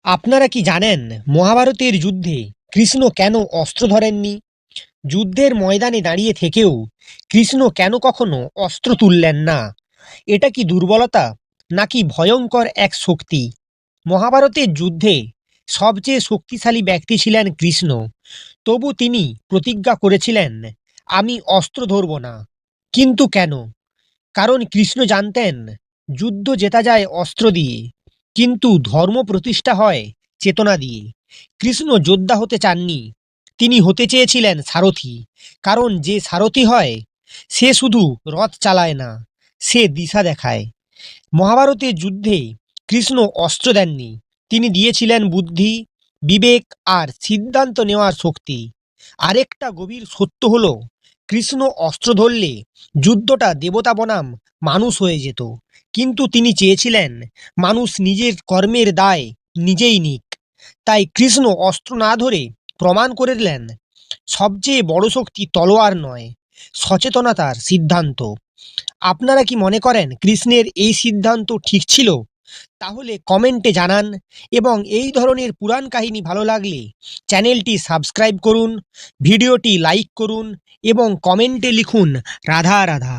আপনারা কি জানেন মহাভারতের যুদ্ধে কৃষ্ণ কেন অস্ত্র ধরেননি? যুদ্ধের ময়দানে দাঁড়িয়ে থেকেও কৃষ্ণ কেন কখনো অস্ত্র তুললেন না? এটা কি দুর্বলতা নাকি ভয়ঙ্কর এক শক্তি? মহাভারতের যুদ্ধে সবচেয়ে শক্তিশালী ব্যক্তি ছিলেন কৃষ্ণ, তবু তিনি প্রতিজ্ঞা করেছিলেন, আমি অস্ত্র ধরব না। কিন্তু কেন? কারণ কৃষ্ণ জানতেন যুদ্ধ জেতা যায় অস্ত্র দিয়ে, কিন্তু ধর্ম প্রতিষ্ঠা হয় চেতনা দিয়ে। কৃষ্ণ যোদ্ধা হতে চাননি, তিনি হতে চেয়েছিলেন সারথি। কারণ যে সারথি হয় সে শুধু রথ চালায় না, সে দিশা দেখায়। মহাভারতের যুদ্ধে কৃষ্ণ অস্ত্র দেননি, তিনি দিয়েছিলেন বুদ্ধি, বিবেক আর সিদ্ধান্ত নেওয়ার শক্তি। আরেকটা গভীর সত্য হলো, কৃষ্ণ অস্ত্র ধরলে যুদ্ধটা দেবতা বনাম মানুষ হয়ে যেত, কিন্তু তিনি চেয়েছিলেন মানুষ নিজের কর্মের দায় নিজেই নিক। তাই কৃষ্ণ অস্ত্র না ধরে প্রমাণ করে দিলেন সবচেয়ে বড় শক্তি তলোয়ার নয়, সচেতনতার সিদ্ধান্ত। আপনারা কি মনে করেন কৃষ্ণের এই সিদ্ধান্ত ঠিক ছিল? তাহলে কমেন্টে জানান। এবং এই ধরনের পুরাণ কাহিনী ভালো লাগলে চ্যানেলটি সাবস্ক্রাইব করুন, ভিডিওটি লাইক করুন এবং কমেন্টে লিখুন রাধা রাধা।